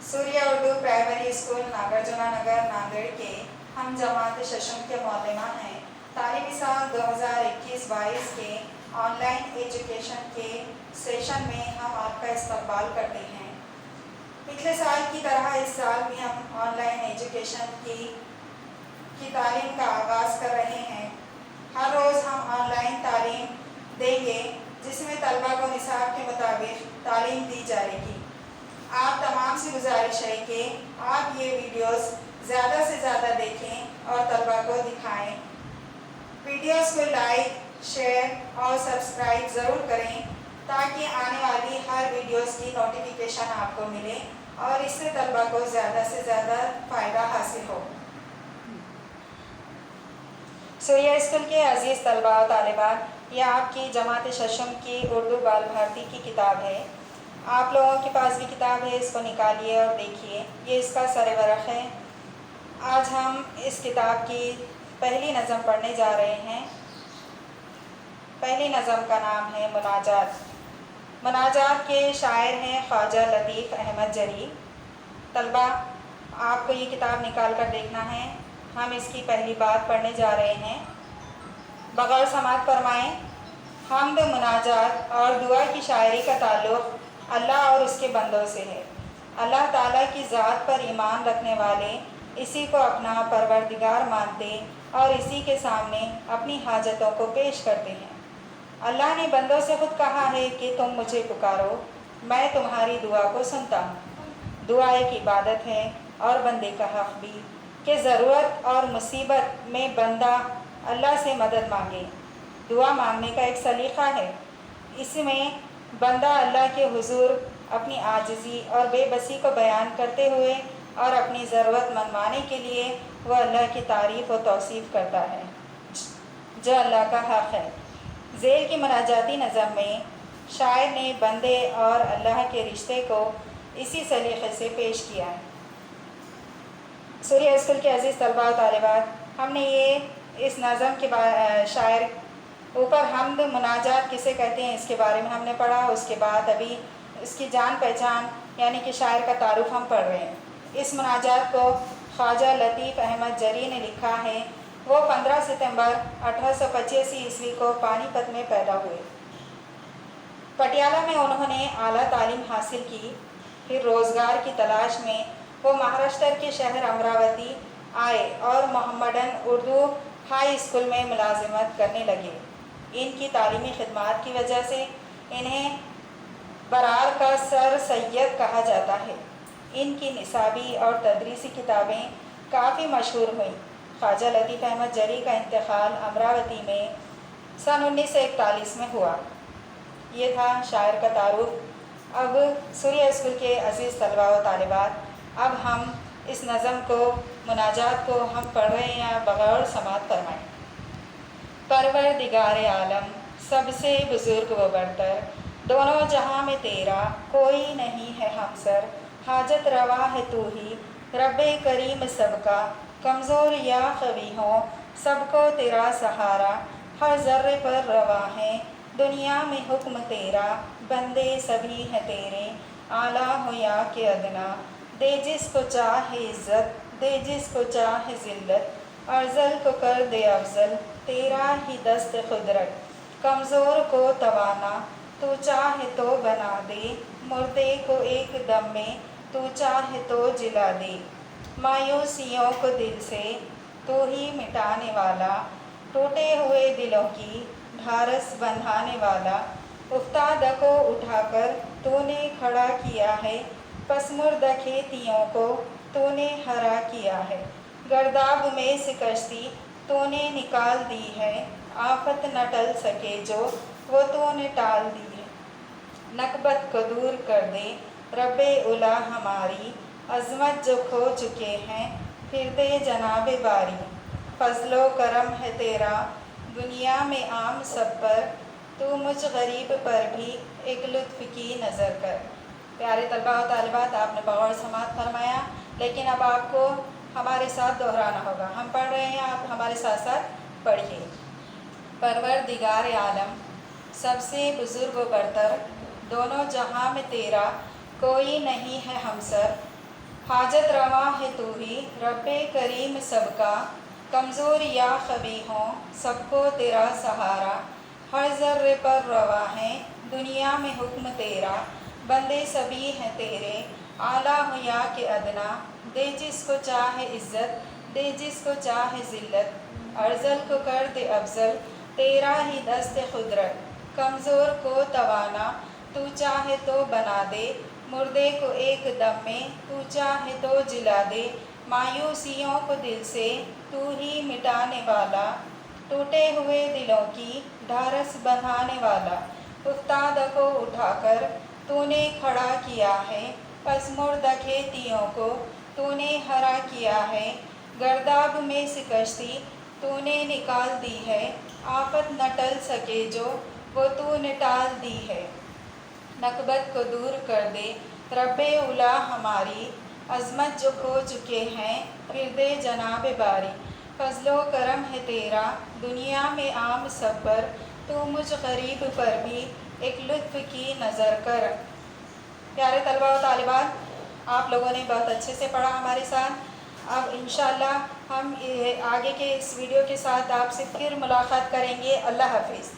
सूर्य Urdu primary school Nagarjuna नगर नांदेड़ के हम जमात शशम के मौलमा हैं। तालीमी साल 2021-22 के ऑनलाइन एजुकेशन के सेशन में हम आपका इस्तकबाल करते हैं। पिछले साल की तरह इस साल भी हम ऑनलाइन एजुकेशन की तालीम का आगाज़ कर रहे हैं। हर रोज़ हम ऑनलाइन तालीम देंगे जिसमें तलबा को निसाब के मुताबिक तालीम दी जाएगी। आप तमाम से गुजारिश है कि आप ये वीडियोस ज़्यादा से ज़्यादा देखें और तलबा को दिखाएं। वीडियोस को लाइक, शेयर और सब्सक्राइब ज़रूर करें ताकि आने वाली हर वीडियोस की नोटिफिकेशन आपको मिले और इससे तलबा को ज़्यादा से ज़्यादा फ़ायदा हासिल हो। सूर्य स्कूल के अज़ीज़ तलबा और तालिबात, यह आपकी जमात शशम की उर्दू बाल भारती की किताब है। आप लोगों के पास भी किताब है, इसको निकालिए और देखिए। ये इसका सरवरक़ है। आज हम इस किताब की पहली नज़म पढ़ने जा रहे हैं। पहली नज़म का नाम है मुनाजात। मुनाजात के शायर हैं ख्वाजा लतीफ़ अहमद जरी। तलबा, आपको ये किताब निकाल कर देखना है। हम इसकी पहली बात पढ़ने जा रहे हैं। बग़ौर समाअत फरमाएँ। हम्द, मुनाजात और दुआ की शायरी का ताल्लुक़ अल्लाह और उसके बंदों से है। अल्लाह ताला की ज़ात पर ईमान रखने वाले इसी को अपना परवरदिगार मानते और इसी के सामने अपनी हाजतों को पेश करते हैं। अल्लाह ने बंदों से ख़ुद कहा है कि तुम मुझे पुकारो, मैं तुम्हारी दुआ को सुनता हूँ। दुआ एक इबादत है और बंदे का हक़ भी कि ज़रूरत और मुसीबत में बंदा अल्लाह से मदद मांगे। दुआ मांगने का एक सलीक़ा है। इसमें बंदा अल्लाह के हुज़ूर अपनी आजिज़ी और बेबसी को बयान करते हुए और अपनी ज़रूरत मनवाने के लिए वह अल्लाह की तारीफ़ और तौसीफ़ करता है जो अल्लाह का हक़ है। ज़ेल की मुनाजाती नज़म में शायर ने बंदे और अल्लाह के रिश्ते को इसी सलीक़े से पेश किया है। सूर्य स्कूल के अज़ीज़ तलबा और तालिबात, हमने ये इस नज़म के शायर ऊपर हम्द, मुनाजात किसे कहते हैं इसके बारे में हमने पढ़ा। उसके बाद अभी इसकी जान पहचान यानी कि शायर का तारुफ हम पढ़ रहे हैं। इस मुनाजात को ख्वाजा लतीफ़ अहमद जरी ने लिखा है। वो 15 सितंबर 1885 ईस्वी को पानीपत में पैदा हुए। पटियाला में उन्होंने आला तालीम हासिल की। फिर रोज़गार की तलाश में वो महाराष्ट्र के शहर अमरावती आए और मोहम्मडन उर्दू हाई स्कूल में मुलाजिमत करने लगे। इनकी तालीमी खिदमात की वजह से इन्हें बरार का सर सैयद कहा जाता है। इनकी निसाबी और तदरीसी किताबें काफ़ी मशहूर हुईं। ख्वाजा लतीफ़ अहमद जरी का इंतकाल अमरावती में सन 1941 में हुआ। ये था शायर का तारुफ। अब सूर्य स्कूल के अज़ीज़ तलबा व तालिबात, अब हम इस नज़म को, मुनाजात को हम पढ़ रहे हैं। बग़ौर समाअत फरमाएँ। परवरदिगार आलम, सबसे बुज़ुर्ग व बरतर, दोनों जहां में तेरा कोई नहीं है हमसर। हाजत रवा है तू ही, रब्बे करीम सबका, कमज़ोर या क़वी हो सबको तेरा सहारा। हर ज़र्रे पर रवा है दुनिया में हुक्म तेरा, बंदे सभी हैं तेरे, आला हो या के अदना। दे जिसको चाहे इज़्ज़त, दे जिसको चाहे ज़िल्लत, अर्ज़ल को कर दे अफ़ज़ल, तेरा ही दस्त खुदरत। कमज़ोर को तवाना, तू चाहे तो बना दे, मुर्दे को एक दम में तू चाहे तो जिला दे। मायूसियों को दिल से तू ही मिटाने वाला, टूटे हुए दिलों की ढारस बंधाने वाला। उफ्तादा को उठाकर तूने खड़ा किया है, पसमुर्दा खेतियों को तूने हरा किया है। गर्दाब में से कश्ती तूने निकाल दी है, आफत न टल सके जो वो तूने टाल दी है। नकबत को दूर कर दे रब्बे उला हमारी, अज़मत जो खो चुके हैं फिर दे जनाबे बारी। फजलो करम है तेरा दुनिया में आम सब पर, तू मुझ गरीब पर भी एक लुत्फ़ की नज़र कर। प्यारे तलबा और तालिबात, आपने बग़ौर समाअत फरमाया, लेकिन अब आपको हमारे साथ दोहराना होगा। हम पढ़ रहे हैं, आप हमारे साथ साथ पढ़िए। परवरदिगार आलम, सबसे बुज़ुर्ग व बरतर, दोनों जहां में तेरा कोई नहीं है हमसर। حاجت روا ہے تو ہی رب کریم سب کا، کمزور یا خبی ہوں سب کو تیرا سہارا، ہر ذرے پر روا ہے دنیا میں حکم تیرا، بندے سبھی ہیں تیرے اعلیٰ ہو یا کہ ادنا، دے جس کو چاہے عزت دے جس کو چاہے ذلت، ارذل کو کر دے افضل تیرا ہی دست قدرت، کمزور کو توانا تو چاہے تو بنا دے، مردے کو ایک دم میں تو چاہے تو جلا دے، مایوسیوں کو دل سے تو ہی مٹانے والا، ٹوٹے ہوئے دلوں کی ڈھارس بندھانے والا، افتادہ کو اٹھا کر تو نے کھڑا کیا ہے، پس مردہ کھیتیوں کو تو نے ہرا کیا ہے، گرداب میں سے کشتی تو نے نکال دی ہے، آفت نہ ٹل سکے جو وہ تو نے ٹال دی ہے، نکبت کو دور کر دے رب اولا ہماری، عظمت جو کھو چکے ہیں گرد جناب باری، فضل و کرم ہے تیرا دنیا میں عام سب پر، تو مجھ غریب پر بھی ایک لطف کی نظر کر۔ پیارے طلباء و طالبات، آپ لوگوں نے بہت اچھے سے پڑھا ہمارے ساتھ۔ اب انشاءاللہ ہم آگے کے اس ویڈیو کے ساتھ آپ سے پھر ملاقات کریں گے۔ اللہ حافظ۔